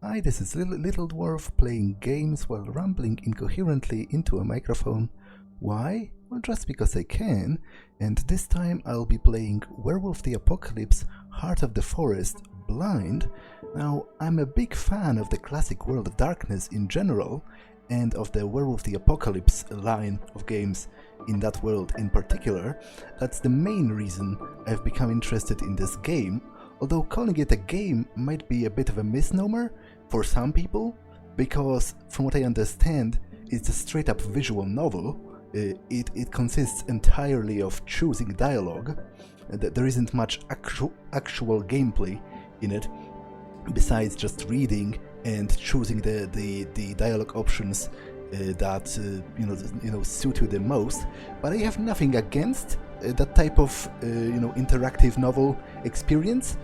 Hi, this is Little Dwarf playing games while rambling incoherently into a microphone. Why? Well, just because I can, and this time I'll be playing Werewolf the Apocalypse, Heart of the Forest, Blind. Now, I'm a big fan of the classic World of Darkness in general, and of the Werewolf the Apocalypse line of games in that world in particular. That's the main reason I've become interested in this game, although calling it a game might be a bit of a misnomer for some people, because from what I understand, it's a straight-up visual novel. It consists entirely of choosing dialogue. There isn't much actual gameplay in it, besides just reading and choosing the dialogue options that suit you the most. But I have nothing against that type of interactive novel experience,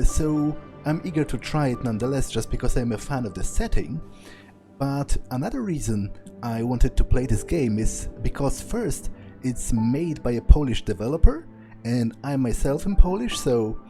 so I'm eager to try it nonetheless, just because I'm a fan of the setting. But another reason I wanted to play this game is because, first, it's made by a Polish developer, and I myself am Polish, so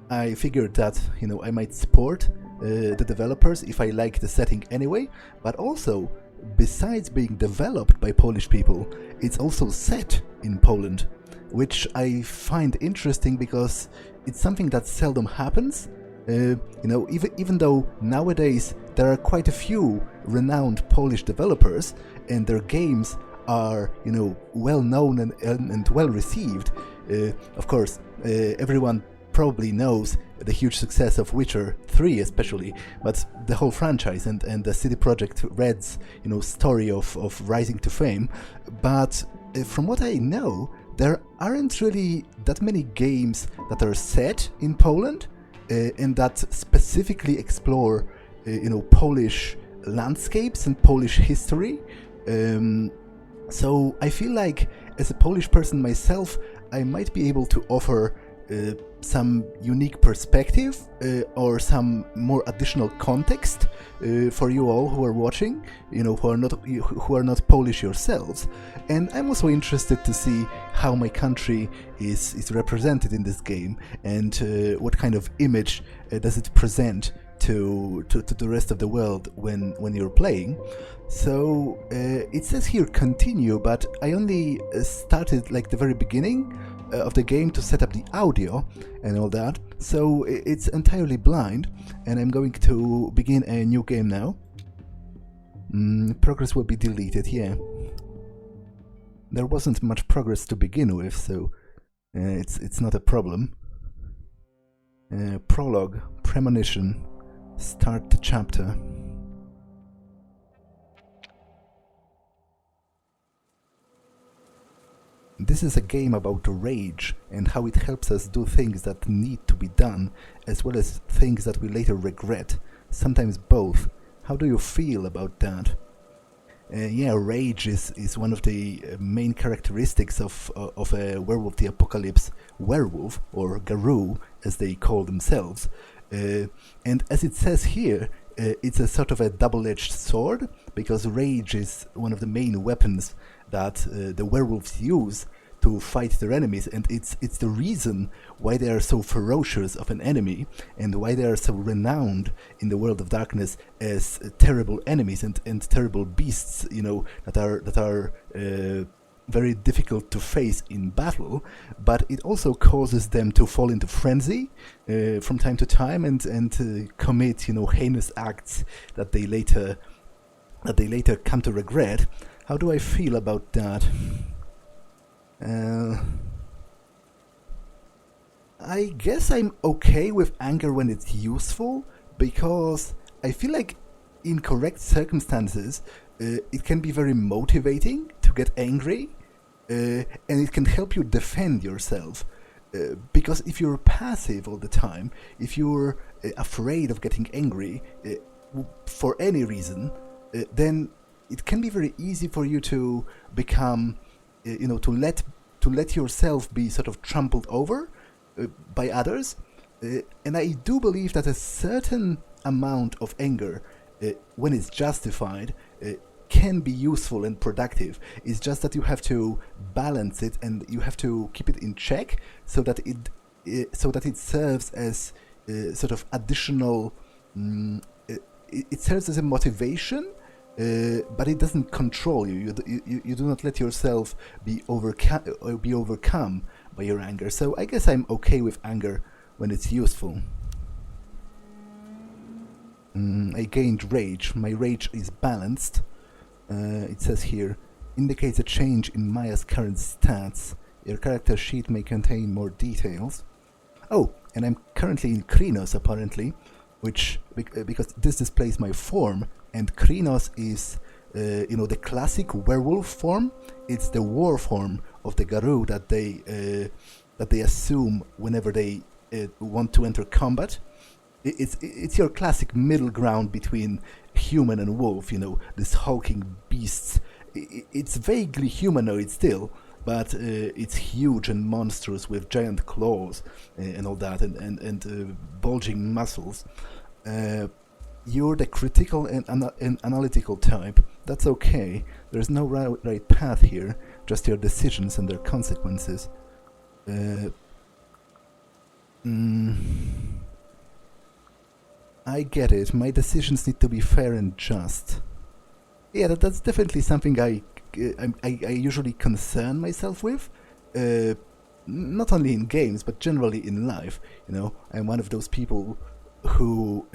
I figured that I might support the developers if I like the setting anyway. But also, besides being developed by Polish people, it's also set in Poland, which I find interesting because it's something that seldom happens. Even though nowadays there are quite a few renowned Polish developers and their games are well known and well received. Of course, everyone probably knows the huge success of Witcher 3 especially, but the whole franchise and the CD Projekt Red's story of rising to fame. But from what I know, there aren't really that many games that are set in Poland and that specifically explore Polish landscapes and Polish history. So I feel like, as a Polish person myself, I might be able to offer some unique perspective or some more additional context for you all who are watching, who are not Polish yourselves. And I'm also interested to see how my country is represented in this game, and what kind of image does it present to the rest of the world when you're playing. So it says here continue, but I only started like the very beginning of the game to set up the audio and all that, so it's entirely blind, and I'm going to begin a new game now. Progress will be deleted, yeah. There wasn't much progress to begin with, so it's not a problem. Prologue, premonition, start the chapter. This is a game about rage and how it helps us do things that need to be done, as well as things that we later regret, sometimes both. How do you feel about that? Yeah, rage is one of the main characteristics of a Werewolf the Apocalypse werewolf, or Garu as they call themselves. And as it says here, it's a sort of a double-edged sword, because rage is one of the main weapons that the werewolves use to fight their enemies, and it's the reason why they are so ferocious of an enemy, and why they are so renowned in the world of darkness as terrible enemies and terrible beasts, that are very difficult to face in battle. But it also causes them to fall into frenzy from time to time and commit heinous acts that they later come to regret. How do I feel about that? I guess I'm okay with anger when it's useful, because I feel like in correct circumstances it can be very motivating to get angry, and it can help you defend yourself. Because if you're passive all the time, if you're afraid of getting angry for any reason, then it can be very easy for you to become, to let yourself be sort of trampled over by others. And I do believe that a certain amount of anger, when it's justified, can be useful and productive. It's just that you have to balance it, and you have to keep it in check so that it serves as sort of additional it serves as a motivation, but it doesn't control you. You do not let yourself be overcome by your anger. So I guess I'm okay with anger when it's useful. I gained rage. My rage is balanced. It says here, indicates a change in Maia's current stats. Your character sheet may contain more details. Oh, and I'm currently in Krinos apparently, which because this displays my form, and Krinos is the classic werewolf form. It's the war form of the Garu that they assume whenever they want to enter combat. It's your classic middle ground between human and wolf, this hulking beasts. It's vaguely humanoid still, but it's huge and monstrous with giant claws and all that, and bulging muscles. You're the critical and analytical type. That's okay. There's no right path here, just your decisions and their consequences. I get it. My decisions need to be fair and just. Yeah, that's definitely something I usually concern myself with. Not only in games, but generally in life. I'm one of those people who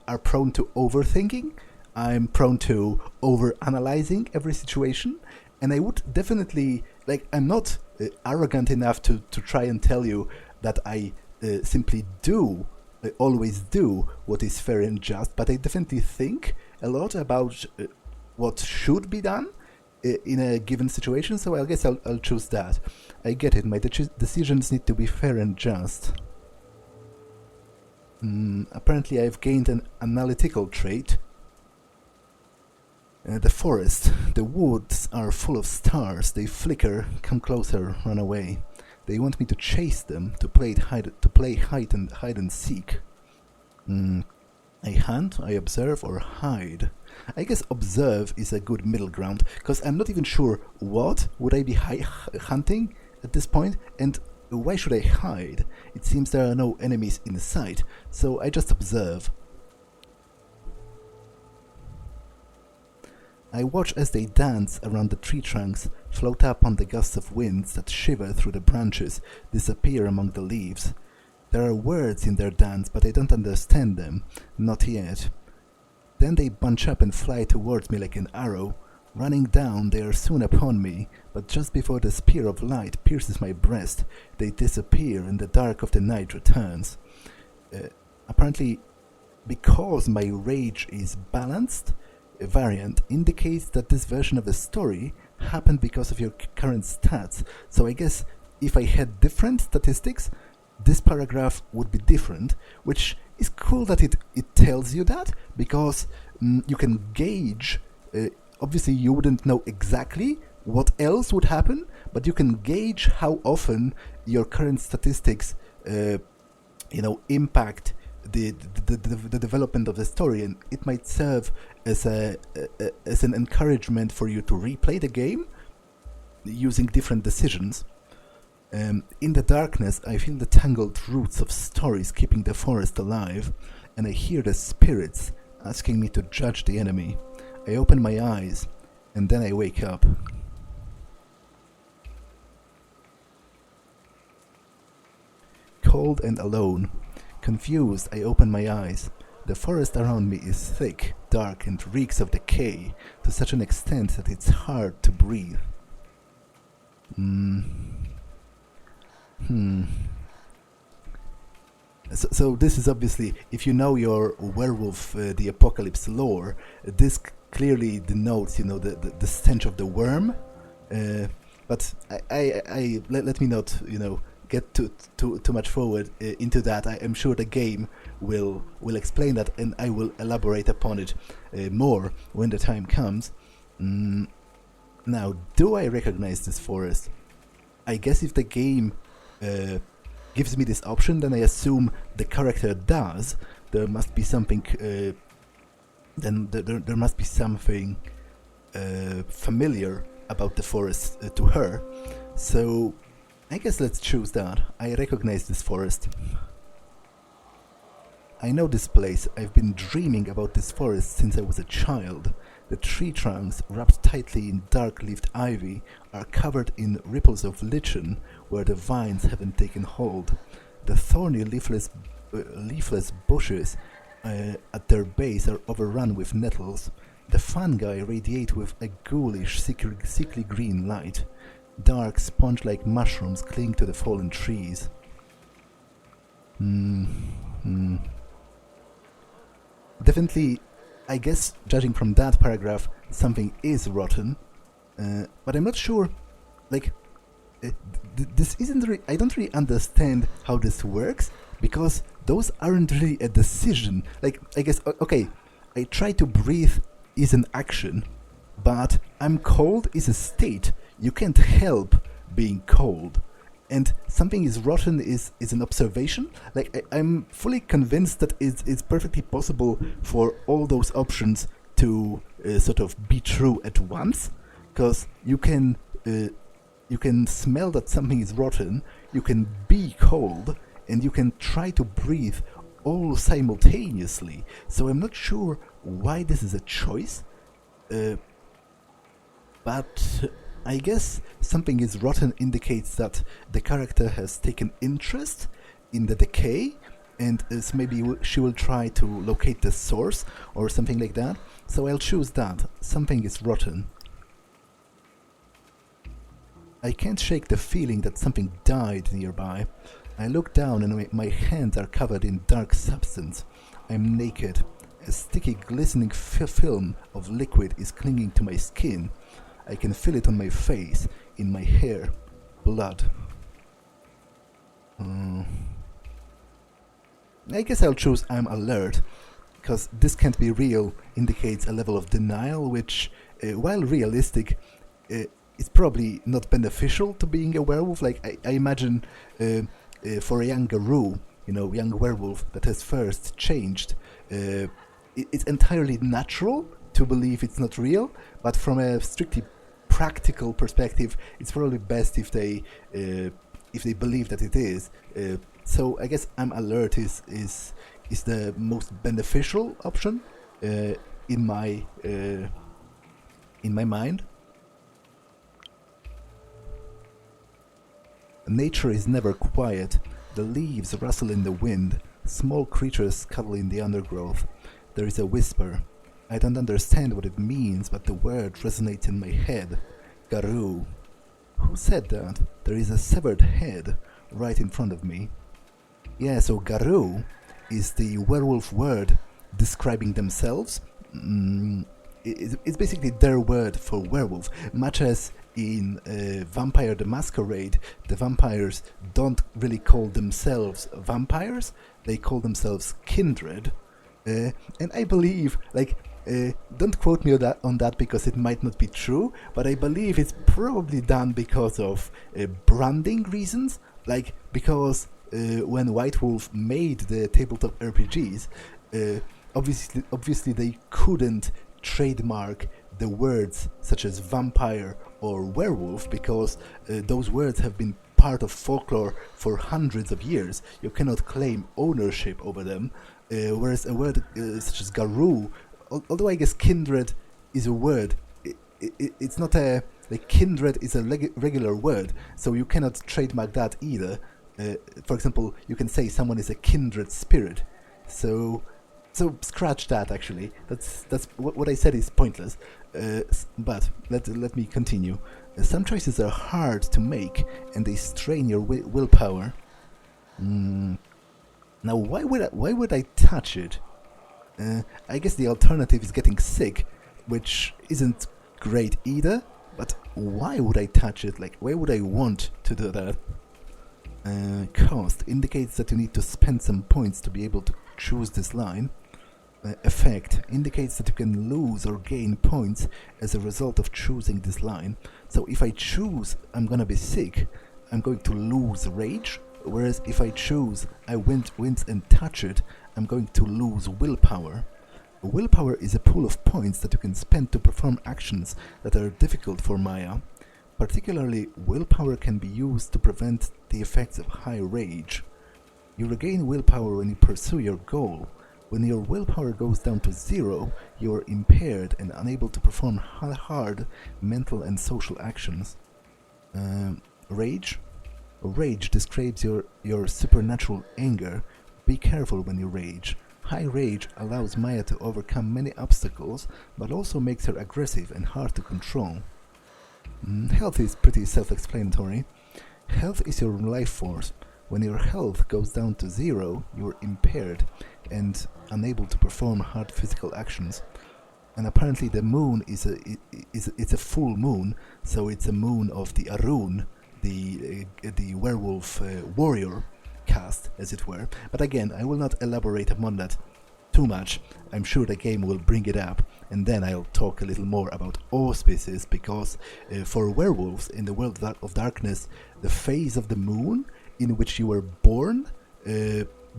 are prone to overthinking. I'm prone to over-analyzing every situation. And I would definitely, I'm not arrogant enough to try and tell you that I simply always do what is fair and just, but I definitely think a lot about what should be done in a given situation, so I guess I'll choose that. I get it, my decisions need to be fair and just. Apparently I've gained an analytical trait. The forest, the woods are full of stars. They flicker, come closer, run away. They want me to chase them, to play hide and seek. I hunt, I observe, or hide. I guess observe is a good middle ground, because I'm not even sure what would I be hunting at this point, and why should I hide? It seems there are no enemies in sight, so I just observe. I watch as they dance around the tree trunks, float up on the gusts of winds that shiver through the branches, disappear among the leaves. There are words in their dance, but I don't understand them, not yet. Then they bunch up and fly towards me like an arrow. Running down, they are soon upon me, but just before the spear of light pierces my breast, they disappear and the dark of the night returns. Apparently, because my rage is balanced, a variant indicates that this version of the story happened because of your current stats. So I guess if I had different statistics, this paragraph would be different, which is cool that it tells you that, because you can gauge, obviously you wouldn't know exactly what else would happen, but you can gauge how often your current statistics impact the development of the story, and it might serve as an encouragement for you to replay the game using different decisions. In the darkness, I feel the tangled roots of stories keeping the forest alive, and I hear the spirits asking me to judge the enemy. I open my eyes, and then I wake up. Cold and alone. Confused, I open my eyes. The forest around me is thick, dark, and reeks of decay to such an extent that it's hard to breathe. So this is obviously, if you know your Werewolf the Apocalypse lore, this clearly denotes, the stench of the worm. But let me not, get too much forward into that. I am sure the game will explain that, and I will elaborate upon it more when the time comes. Now, do I recognize this forest? I guess if the game gives me this option, then I assume the character does. There must be something. Then there must be something familiar about the forest to her. So I guess let's choose that. I recognize this forest. I know this place. I've been dreaming about this forest since I was a child. The tree trunks, wrapped tightly in dark-leaved ivy, are covered in ripples of lichen where the vines haven't taken hold. The thorny leafless bushes at their base are overrun with nettles. The fungi radiate with a ghoulish, sickly green light. Dark, sponge-like mushrooms cling to the fallen trees. Definitely, I guess, judging from that paragraph, something is rotten. But I'm not sure, like, this isn't really, I don't really understand how this works, because those aren't really a decision. Like, I guess, okay, I try to breathe is an action, but I'm cold is a state. You can't help being cold. And something is rotten is an observation. Like, I'm fully convinced that it's perfectly possible for all those options to sort of be true at once, because you can smell that something is rotten, you can be cold, and you can try to breathe all simultaneously. So I'm not sure why this is a choice, but I guess something is rotten indicates that the character has taken interest in the decay, and maybe she will try to locate the source or something like that. So I'll choose that. Something is rotten. I can't shake the feeling that something died nearby. I look down and my hands are covered in dark substance. I'm naked. A sticky, glistening film of liquid is clinging to my skin. I can feel it on my face, in my hair. Blood. I guess I'll choose I'm alert, because this can't be real indicates a level of denial which, while realistic, is probably not beneficial to being a werewolf. Like, I imagine for a young Garu, young werewolf that has first changed, it's entirely natural to believe it's not real, but from a strictly practical perspective, it's probably best if they believe that it is. So I guess I'm alert is the most beneficial option in my mind. Nature is never quiet. The leaves rustle in the wind. Small creatures cuddle in the undergrowth. There is a whisper. I don't understand what it means, but the word resonates in my head. Garu. Who said that? There is a severed head right in front of me. Yeah, so Garu is the werewolf word describing themselves. It's basically their word for werewolf, much as in Vampire the Masquerade, the vampires don't really call themselves vampires, they call themselves kindred. And I believe, don't quote me on that because it might not be true, but I believe it's probably done because of branding reasons, because when White Wolf made the tabletop RPGs, obviously they couldn't trademark the words such as vampire or werewolf, because those words have been part of folklore for hundreds of years. You cannot claim ownership over them, whereas a word such as Garu, although I guess kindred is a word, it's not a... kindred is a regular word, so you cannot trademark that either. For example, you can say someone is a kindred spirit, so scratch that. Actually, that's what I said is pointless. But let me continue. Some choices are hard to make, and they strain your willpower. Now, why would I touch it? I guess the alternative is getting sick, which isn't great either. But why would I touch it? Why would I want to do that? Cost indicates that you need to spend some points to be able to choose this line. Effect indicates that you can lose or gain points as a result of choosing this line. So if I choose I'm gonna be sick, I'm going to lose rage, whereas if I choose I wince and touch it, I'm going to lose willpower. Willpower is a pool of points that you can spend to perform actions that are difficult for Maia. Particularly, willpower can be used to prevent the effects of high rage. You regain willpower when you pursue your goal. When your willpower goes down to 0, you are impaired and unable to perform hard mental and social actions. Rage? Rage describes your supernatural anger. Be careful when you rage. High rage allows Maia to overcome many obstacles, but also makes her aggressive and hard to control. Health is pretty self-explanatory. Health is your life force. When your health goes down to 0, you are impaired and unable to perform hard physical actions. And apparently the moon is a full moon, so it's a moon of the Arun, the werewolf warrior caste, as it were. But again, I will not elaborate upon that too much. I'm sure the game will bring it up, and then I'll talk a little more about auspices, because for werewolves in the world of darkness, the phase of the moon in which you were born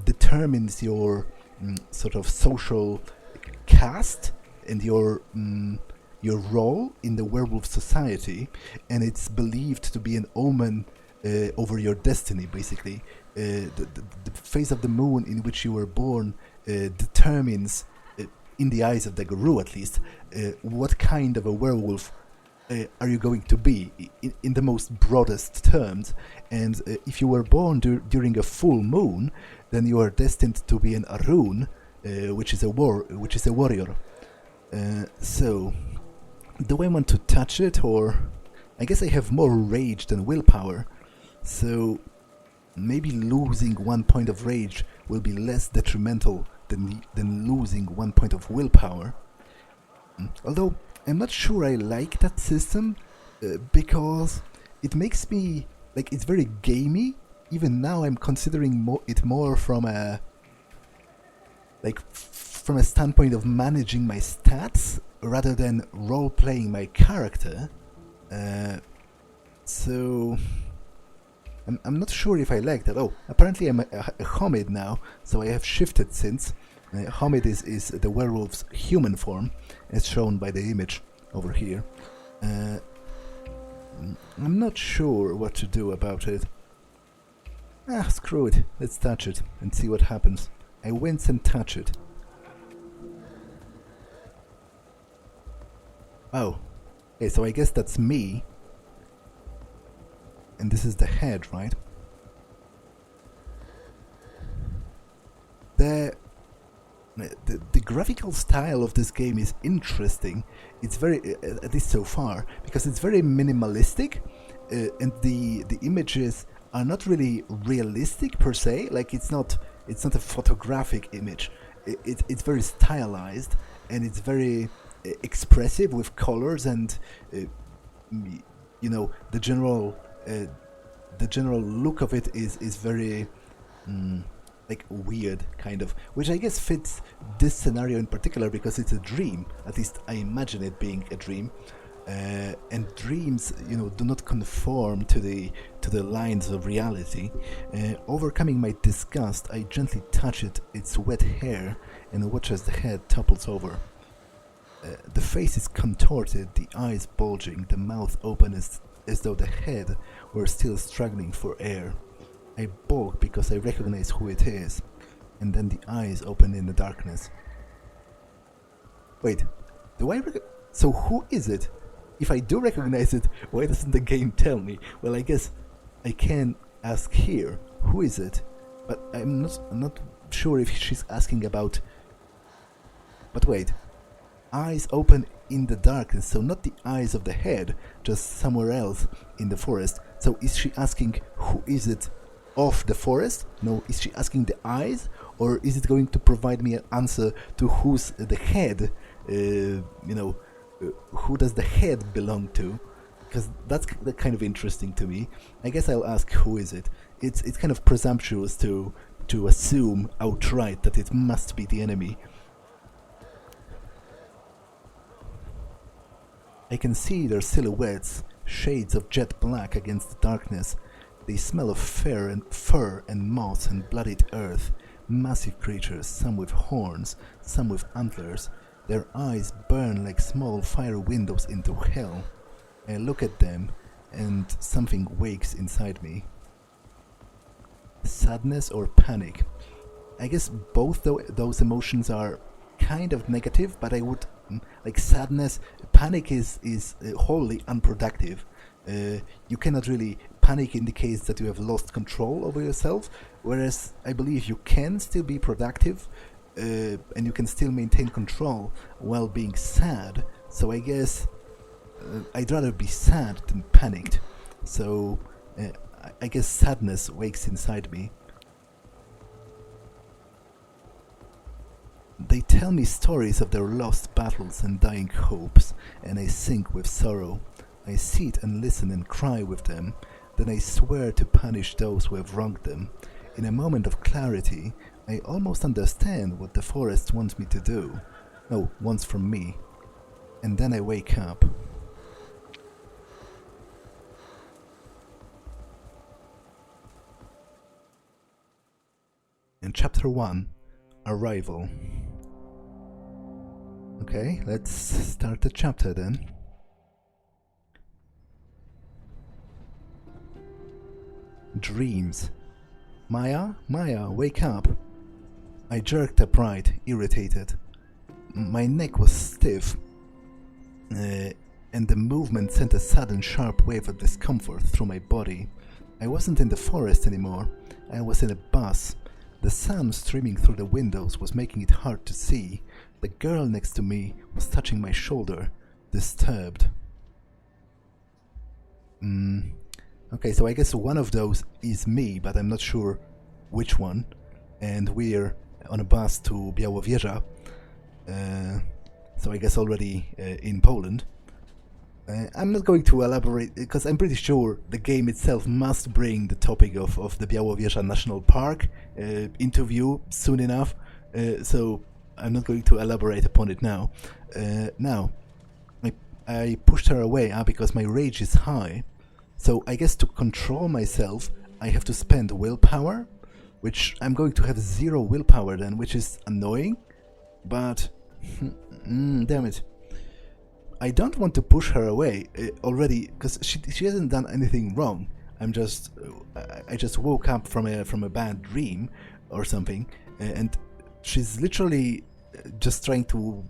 determines your sort of social caste and your role in the werewolf society, and it's believed to be an omen over your destiny, basically. The phase of the moon in which you were born determines, in the eyes of the Garu at least, what kind of a werewolf are you going to be, in the most broadest terms. And if you were born during a full moon, then you are destined to be an Arun, which is a warrior. So, do I want to touch it, or I guess I have more rage than willpower, so maybe losing 1 point of rage will be less detrimental than losing 1 point of willpower. Although I'm not sure I like that system, because it makes me, like, it's very gamey. Even now I'm considering it more from a standpoint of managing my stats rather than role-playing my character. So I'm not sure if I like that. Oh, apparently I'm a Homid now, so I have shifted since. Homid is the werewolf's human form, as shown by the image over here. I'm not sure what to do about it. Screw it. Let's touch it and see what happens. I wince and touch it. Oh. Okay, so I guess that's me. And this is the head, right? The graphical style of this game is interesting. It's very, at least so far, because it's very minimalistic, and the images are not really realistic per se. Like, it's not a photographic image. It's very stylized, and it's very expressive with colors, and you know, the general look of it is very like weird, kind of, which I guess fits this scenario in particular because it's a dream. At least I imagine it being a dream, and dreams, you know, do not conform to the lines of reality. Overcoming my disgust, I gently touch its wet hair and watch as the head topples over. The face is contorted, the eyes bulging, the mouth open as though the head were still struggling for air. I balk because I recognize who it is, and then the eyes open in the darkness. Wait, so who is it? If I do recognize it, why doesn't the game tell me? Well, I guess I can ask here, who is it? But I'm not sure if she's asking about... But wait, eyes open in the darkness, so not the eyes of the head, just somewhere else in the forest. So is she asking who is it of the forest? No, is she asking the eyes? Or is it going to provide me an answer to who's the head? You know, who does the head belong to? Because that's kind of interesting to me. I guess I'll ask who is it. It's kind of presumptuous to assume outright that it must be the enemy. I can see their silhouettes, shades of jet black against the darkness. They smell of fur and moss and bloodied earth. Massive creatures, some with horns, some with antlers. Their eyes burn like small fire windows into hell. I look at them, and something wakes inside me. sadness or panic. I guess both those emotions are kind of negative, but I would like sadness. Panic is wholly unproductive. You cannot really panic indicates that you have lost control over yourself, whereas I believe you can still be productive and you can still maintain control while being sad. So I guess I'd rather be sad than panicked. So I guess sadness wakes inside me. They tell me stories of their lost battles and dying hopes, and I sink with sorrow. I sit and listen and cry with them, then I swear to punish those who have wronged them. In a moment of clarity, I almost understand what the forest wants me to do. No, wants from me. And then I wake up. In Chapter 1, Arrival. Okay, let's start the chapter then. Dreams. Maia? Maia, wake up! I jerked upright, irritated. My neck was stiff, and the movement sent a sudden sharp wave of discomfort through my body. I wasn't in the forest anymore. I was in a bus. The sun streaming through the windows was making it hard to see. The girl next to me was touching my shoulder, disturbed. Okay, so I guess one of those is me, but I'm not sure which one. And we're on a bus to Białowieża, so I guess already in Poland. I'm not going to elaborate, because I'm pretty sure the game itself must bring the topic of the Białowieża National Park into view soon enough, so I'm not going to elaborate upon it now. Now, I pushed her away because my rage is high, so I guess to control myself I have to spend willpower, which I'm going to have 0 willpower then, which is annoying, but damn it. I don't want to push her away already, because she hasn't done anything wrong. I just woke up from a bad dream or something, and she's literally just trying to.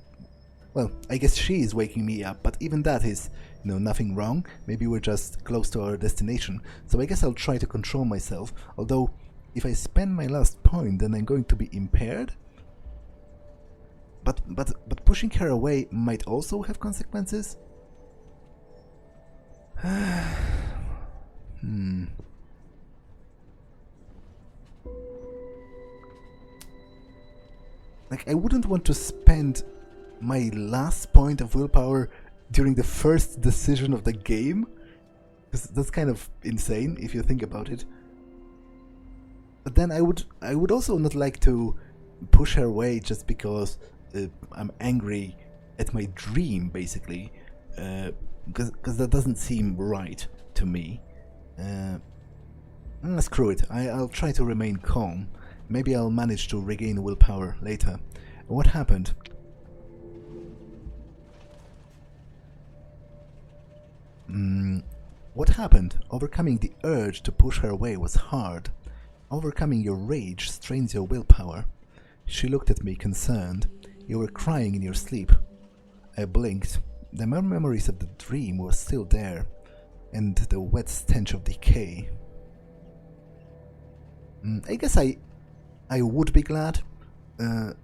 Well, I guess she is waking me up, but even that is, nothing wrong. Maybe we're just close to our destination. So I guess I'll try to control myself. Although, if I spend my last point, then I'm going to be impaired. But pushing her away might also have consequences? Like, I wouldn't want to spend my last point of willpower during the first decision of the game, because that's kind of insane if you think about it. But then I would also not like to push her away just because I'm angry at my dream, basically, because that doesn't seem right to me. Screw it, I'll try to remain calm. Maybe I'll manage to regain willpower later. What happened? What happened? Overcoming the urge to push her away was hard. Overcoming your rage strains your willpower. She looked at me, concerned. You were crying in your sleep. I blinked. The memories of the dream were still there, and the wet stench of decay. I guess I would be glad that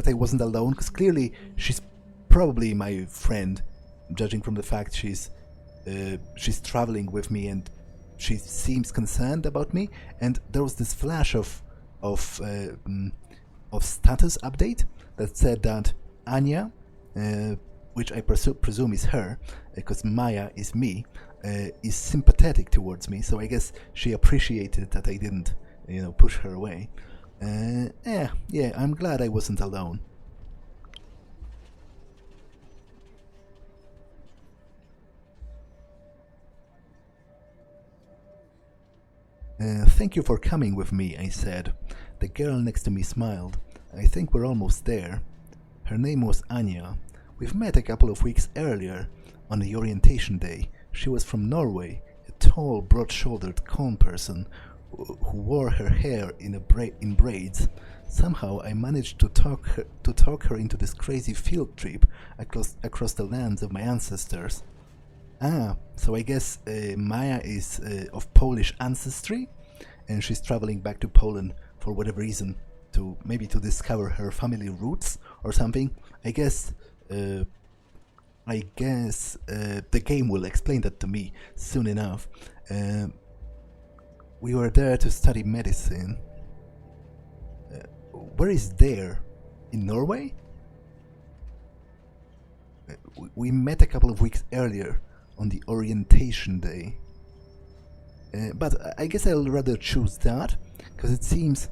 I wasn't alone, because clearly she's probably my friend, judging from the fact she's traveling with me and she seems concerned about me. And there was this flash of status update that said that Anya, which I presume is her, because Maia is me, is sympathetic towards me. So I guess she appreciated that I didn't, push her away. Yeah, I'm glad I wasn't alone. Thank you for coming with me, I said. The girl next to me smiled. I think we're almost there. Her name was Anya. We've met a couple of weeks earlier, on the orientation day. She was from Norway, a tall, broad-shouldered, calm person, who wore her hair in braids. Somehow I managed to talk her into this crazy field trip across the lands of my ancestors. Ah, so I guess Maia is of Polish ancestry, and she's traveling back to Poland for whatever reason, maybe to discover her family roots or something. I guess the game will explain that to me soon enough. We were there to study medicine. Where is there? In Norway? We met a couple of weeks earlier on the orientation day. But I guess I'll rather choose that, because it seems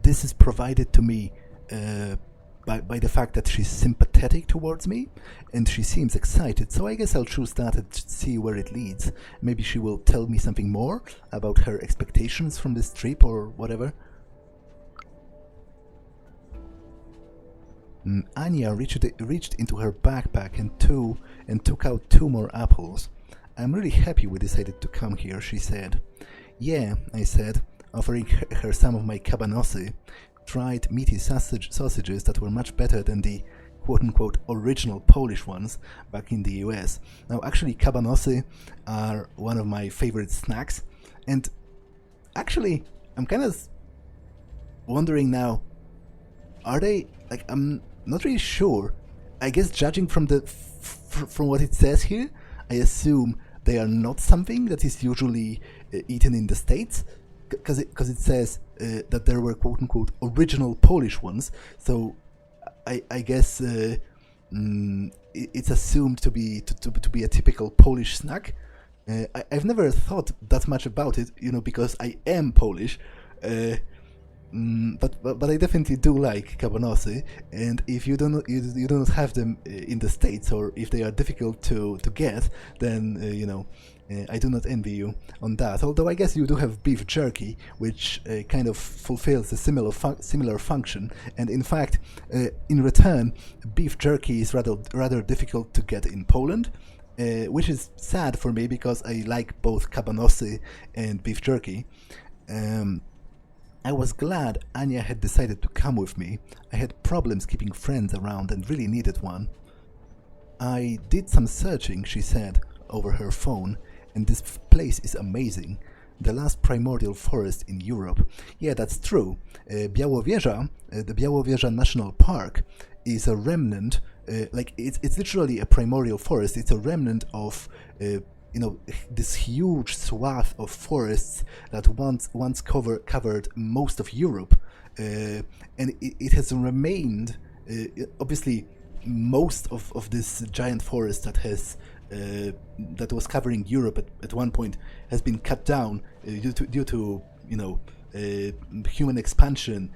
this is provided to me by the fact that she's sympathetic towards me, and she seems excited, so I guess I'll choose that and see where it leads. Maybe she will tell me something more about her expectations from this trip or whatever. Anya reached into her backpack and took out 2 more apples. I'm really happy we decided to come here, she said. Yeah, I said, offering her some of my cabanosy, dried meaty sausages that were much better than the quote-unquote original Polish ones back in the US. Now, actually, cabanosy are one of my favorite snacks, and actually, I'm kind of wondering now, are they, like, I'm not really sure. I guess judging from from what it says here, I assume they are not something that is usually eaten in the States, because it says that there were quote-unquote original Polish ones, so I guess it's assumed to be a typical Polish snack. I've never thought that much about it, because I am Polish, but I definitely do like cabanosy, and if you don't have them in the States, or if they are difficult to get, then I do not envy you on that. Although I guess you do have beef jerky, which kind of fulfills a similar function, and in fact, in return, beef jerky is rather difficult to get in Poland. Which is sad for me, because I like both cabanosy and beef jerky. I was glad Anya had decided to come with me. I had problems keeping friends around and really needed one. I did some searching, she said, over her phone, and this place is amazing. The last primordial forest in Europe. Yeah, that's true. Białowieża, the Białowieża National Park, is a remnant, it's literally a primordial forest. It's a remnant of this huge swath of forests that once covered most of Europe, and it has remained. Obviously, most of this giant forest that was covering Europe at one point has been cut down due to human expansion,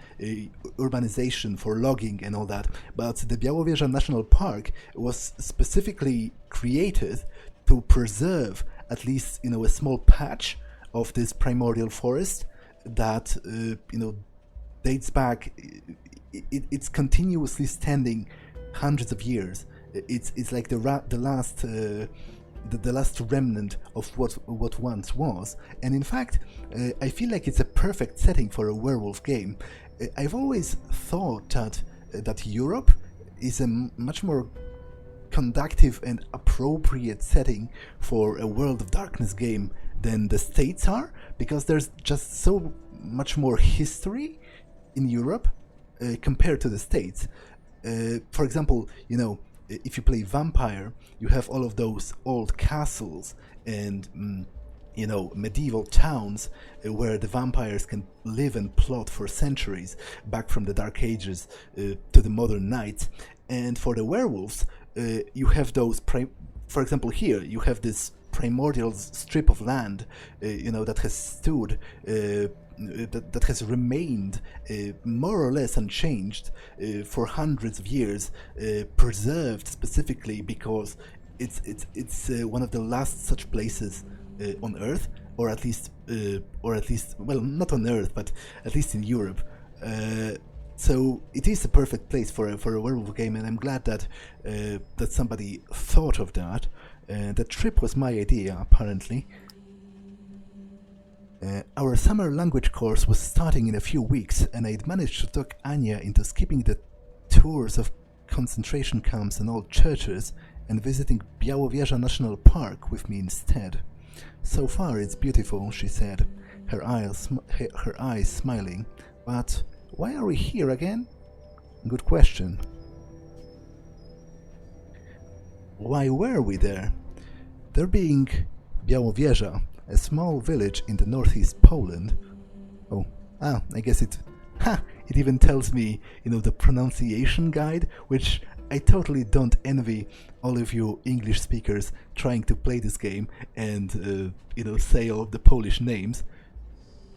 urbanization for logging and all that. But the Białowieża National Park was specifically created to preserve at least a small patch of this primordial forest that dates back. It's continuously standing hundreds of years. It's like the last remnant of what once was. And in fact, I feel like it's a perfect setting for a werewolf game. I've always thought that Europe is a much more conductive and appropriate setting for a World of Darkness game than the States are, because there's just so much more history in Europe compared to the States. For example, if you play Vampire, you have all of those old castles and medieval towns where the vampires can live and plot for centuries, back from the Dark Ages to the modern night. And for the werewolves, you have those, for example, here you have this primordial strip of land, that has stood, that has remained more or less unchanged for hundreds of years, preserved specifically because it's one of the last such places on Earth, or at least, well, not on Earth, but at least in Europe. So it is a perfect place for a werewolf game, and I'm glad that somebody thought of that. The trip was my idea, apparently. 「 Anya, 「 reached into her backpack and took out 2 more apples. 」 I 「 had problems keeping friends around and really needed one. Our summer language course was starting in a few weeks, and I'd managed to talk Anya into skipping the tours of concentration camps and old churches and visiting Białowieża National Park with me instead. So far it's beautiful, she said, her eyes smiling. But why are we here again? Good question. Why were we there? There being Białowieża, a small village in the northeast Poland. I guess it even tells me, the pronunciation guide, which I totally don't envy all of you English speakers trying to play this game and, say all of the Polish names.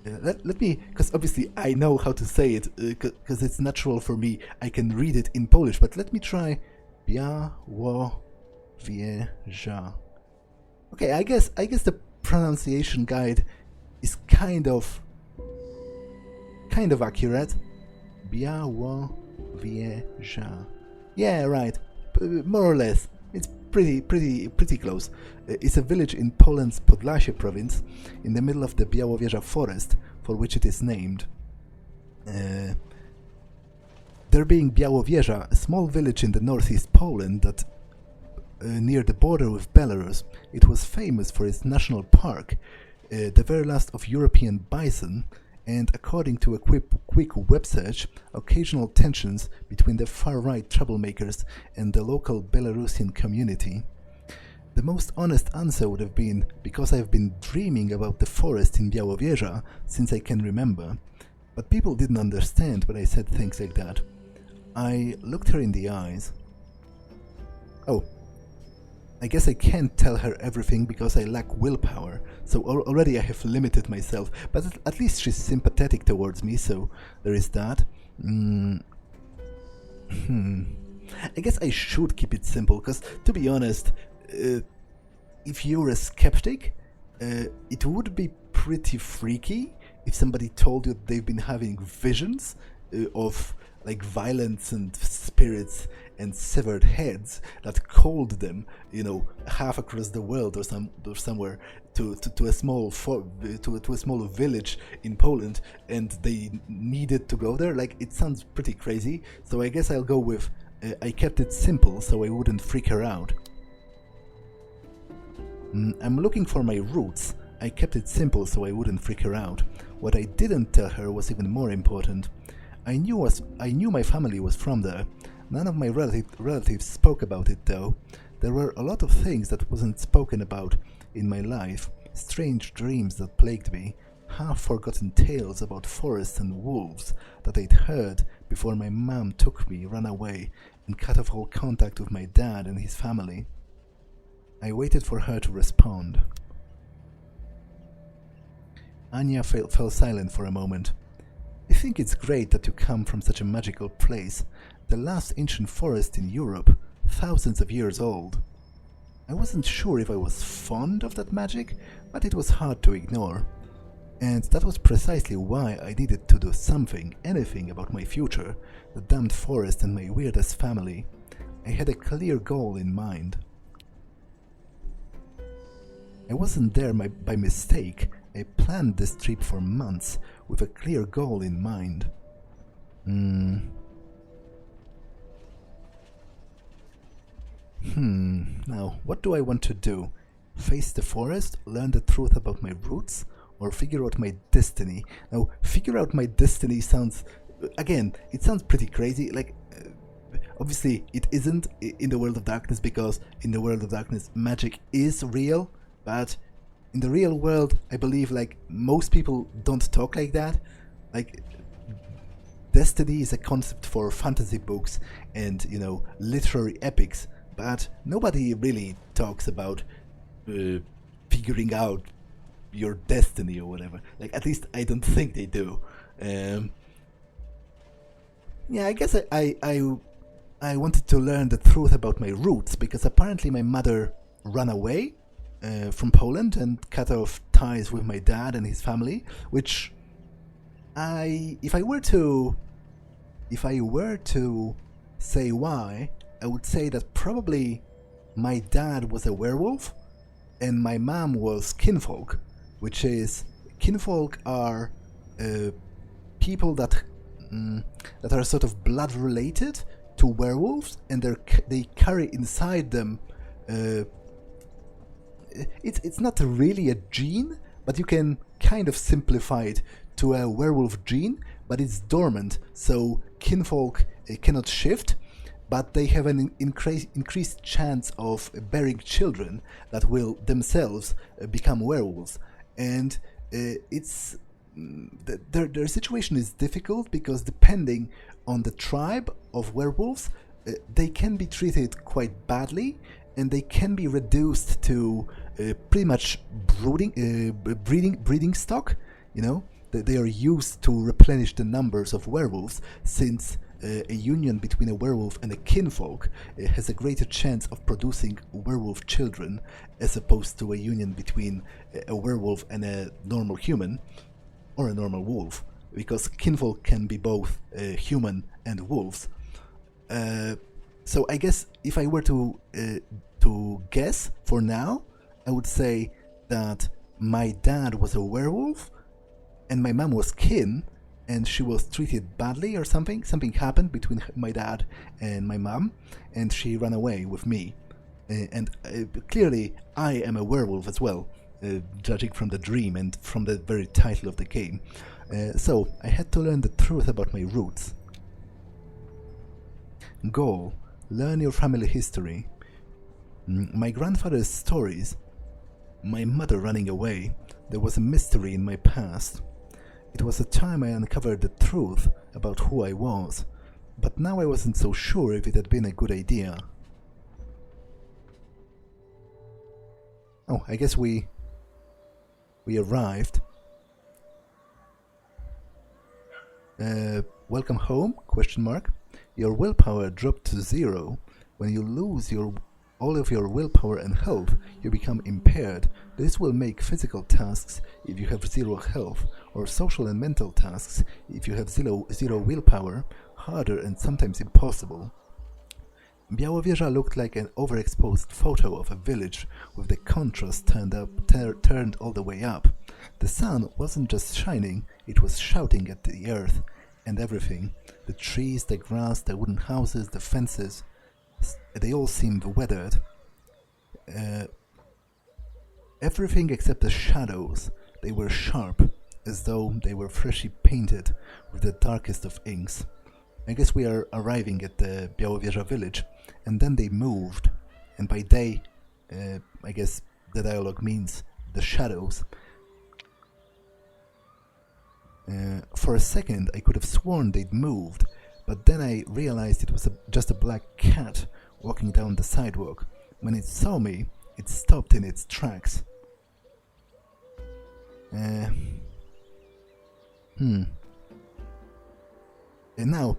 Let me, because obviously I know how to say it, because it's natural for me, I can read it in Polish, but let me try Białowieża. Okay, I guess the pronunciation guide is kind of accurate. Białowieża. Yeah, right. More or less. It's pretty close. It's a village in Poland's Podlasie province, in the middle of the Białowieża forest, for which it is named. There being Białowieża, a small village in the northeast Poland that near the border with Belarus, it was famous for its national park, the very last of European bison, and according to a quick web search, occasional tensions between the far-right troublemakers and the local Belarusian community. The most honest answer would have been because I've been dreaming about the forest in Białowieża since I can remember, but people didn't understand when I said things like that. I looked her in the eyes. I guess I can't tell her everything because I lack willpower, so already I have limited myself, but at least she's sympathetic towards me, so there is that. I guess I should keep it simple, because to be honest, if you're a skeptic, it would be pretty freaky if somebody told you they've been having visions of like violence and spirits and severed heads that called them, half across the world or somewhere to a small village in Poland, and they needed to go there. Like, it sounds pretty crazy. So I guess I'll go with I kept it simple so I wouldn't freak her out. I'm looking for my roots. I kept it simple so I wouldn't freak her out. What I didn't tell her was even more important. I knew my family was from there. None of my relatives spoke about it, though. There were a lot of things that wasn't spoken about in my life, strange dreams that plagued me, half-forgotten tales about forests and wolves that I'd heard before my mom took me, ran away, and cut off all contact with my dad and his family. I waited for her to respond. Anya fell silent for a moment. I think it's great that you come from such a magical place, the last ancient forest in Europe, thousands of years old. I wasn't sure if I was fond of that magic, but it was hard to ignore. And that was precisely why I needed to do something, anything about my future, the damned forest and my weirdest family. I had a clear goal in mind. I wasn't there by mistake. I planned this trip for months with a clear goal in mind. Now, what do I want to do? Face the forest, learn the truth about my roots, or figure out my destiny? Now, figure out my destiny sounds, again, it sounds pretty crazy. Like, obviously, it isn't in the World of Darkness, because in the World of Darkness, magic is real, but in the real world, I believe, like, most people don't talk like that. Like, destiny is a concept for fantasy books and, literary epics, but nobody really talks about figuring out your destiny or whatever. Like, at least I don't think they do. Yeah, I guess I wanted to learn the truth about my roots, because apparently my mother ran away from Poland and cut off ties with my dad and his family, which if I were to say why, I would say that probably my dad was a werewolf and my mom was kinfolk, which is kinfolk are people that are sort of blood related to werewolves, and they carry inside them. It's not really a gene, but you can kind of simplify it to a werewolf gene, but it's dormant, so kinfolk cannot shift, but they have an increased chance of bearing children that will themselves become werewolves. And their situation is difficult because depending on the tribe of werewolves, they can be treated quite badly, and they can be reduced to pretty much breeding stock. You know, they are used to replenish the numbers of werewolves, since a union between a werewolf and a kinfolk has a greater chance of producing werewolf children, as opposed to a union between a werewolf and a normal human or a normal wolf, because kinfolk can be both human and wolves. So I guess if I were to guess for now, I would say that my dad was a werewolf and my mom was kin, and she was treated badly or something. Something happened between my dad and my mom, and she ran away with me. And clearly I am a werewolf as well, judging from the dream and from the very title of the game. So I had to learn the truth about my roots. Goal: learn your family history. My grandfather's stories, my mother running away. There was a mystery in my past. It was a time I uncovered the truth about who I was, but now I wasn't so sure if it had been a good idea. Oh, I guess we arrived. Welcome home? Question mark. Your willpower dropped to 0. When you lose all of your willpower and health, you become impaired. This will make physical tasks if you have 0 health, or social and mental tasks if you have zero willpower, harder and sometimes impossible. Białowieża looked like an overexposed photo of a village with the contrast turned all the way up. The sun wasn't just shining, it was shouting at the earth and everything. The trees, the grass, the wooden houses, the fences, they all seemed weathered. Everything except the shadows, they were sharp, as though they were freshly painted with the darkest of inks. I guess we are arriving at the Białowieża village, and then they moved, and by they, I guess the dialogue means the shadows. For a second I could have sworn they'd moved, but then I realized it was just a black cat walking down the sidewalk. When it saw me, it stopped in its tracks. Now,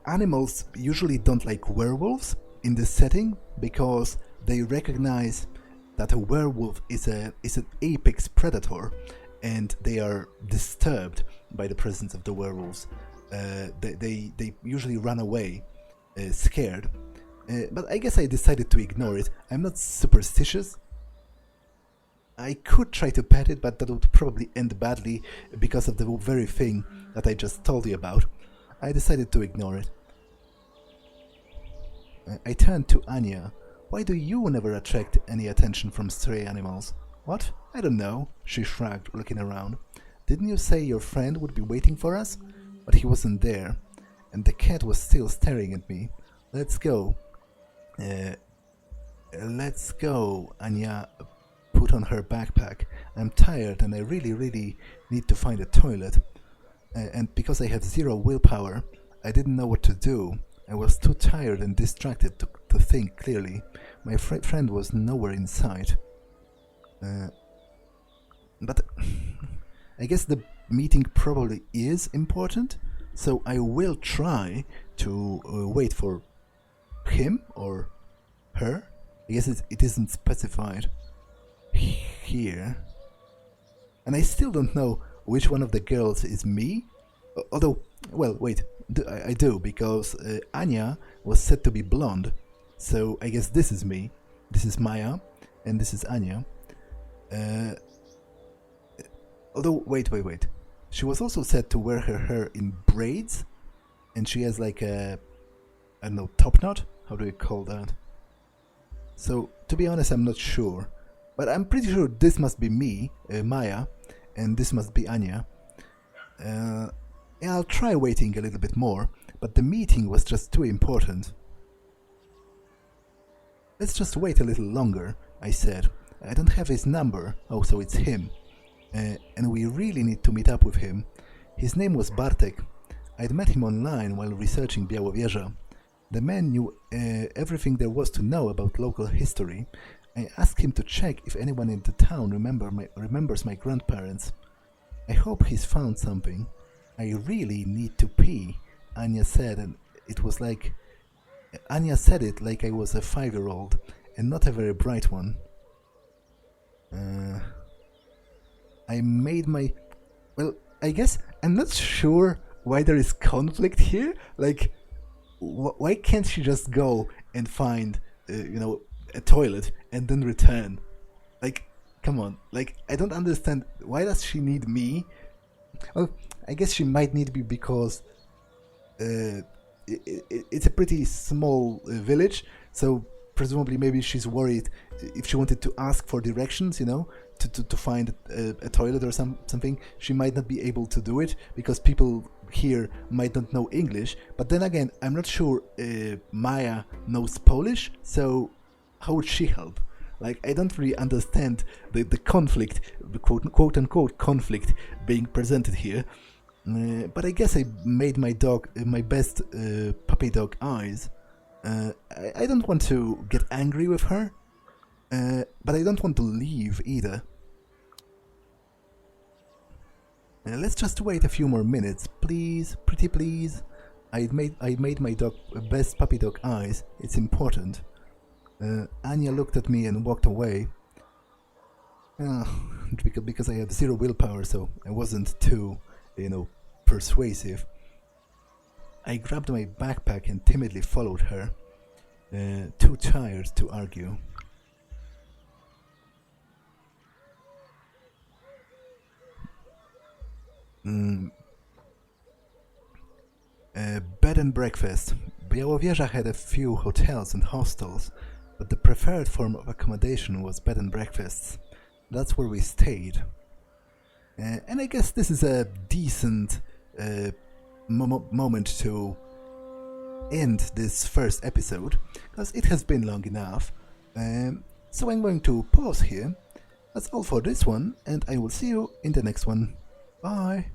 animals usually don't like werewolves in this setting because they recognize that a werewolf is an apex predator, and they are disturbed by the presence of the werewolves. They usually run away, scared. But I guess I decided to ignore it. I'm not superstitious. I could try to pet it, but that would probably end badly because of the very thing that I just told you about. I decided to ignore it. I turned to Anya. Why do you never attract any attention from stray animals? What? I don't know, she shrugged, looking around. Didn't you say your friend would be waiting for us? But he wasn't there, and the cat was still staring at me. Let's go. Let's go, Anya put on her backpack. I'm tired and I really need to find a toilet. And because I had 0 willpower, I didn't know what to do. I was too tired and distracted to think clearly. My friend was nowhere in sight. But I guess the meeting probably is important, so I will try to wait for him or her. I guess it isn't specified here. And I still don't know which one of the girls is me. Although, well, wait, I do, because Anya was said to be blonde. So I guess this is me. This is Maia, and this is Anya. Although, wait. She was also said to wear her hair in braids, and she has like a, I don't know, top knot? How do you call that? So, to be honest, I'm not sure. But I'm pretty sure this must be me, Maia, and this must be Anya. Yeah, I'll try waiting a little bit more, but the meeting was just too important. Let's just wait a little longer, I said. I don't have his number. Oh, so it's him. And we really need to meet up with him. His name was Bartek. I'd met him online while researching Białowieża. The man knew everything there was to know about local history. I asked him to check if anyone in the town remembers my grandparents. I hope he's found something. I really need to pee, Anya said, and it was like... Anya said it like I was a 5-year-old, and not a very bright one. I made my... Well, I guess I'm not sure why there is conflict here. Like, why can't she just go and find, a toilet and then return? Like, come on. Like, I don't understand. Why does she need me? Well, I guess she might need me because it's a pretty small village, so presumably maybe she's worried if she wanted to ask for directions, to find a toilet or something, she might not be able to do it because people here might not know English. But then again, I'm not sure Maia knows Polish, so how would she help? Like, I don't really understand the conflict, the quote-unquote conflict being presented here. But I guess I made my dog, my best puppy dog eyes. I don't want to get angry with her, but I don't want to leave either. Let's just wait a few more minutes, please, pretty please. I made my dog best puppy dog eyes. It's important. Anya looked at me and walked away. Because I have 0 willpower, so I wasn't too, persuasive. I grabbed my backpack and timidly followed her, too tired to argue. Bed and breakfast. Białowieża had a few hotels and hostels, but the preferred form of accommodation was bed and breakfasts. That's where we stayed. And I guess this is a decent moment to end this first episode, because it has been long enough. So I'm going to pause here. That's all for this one, and I will see you in the next one. Bye!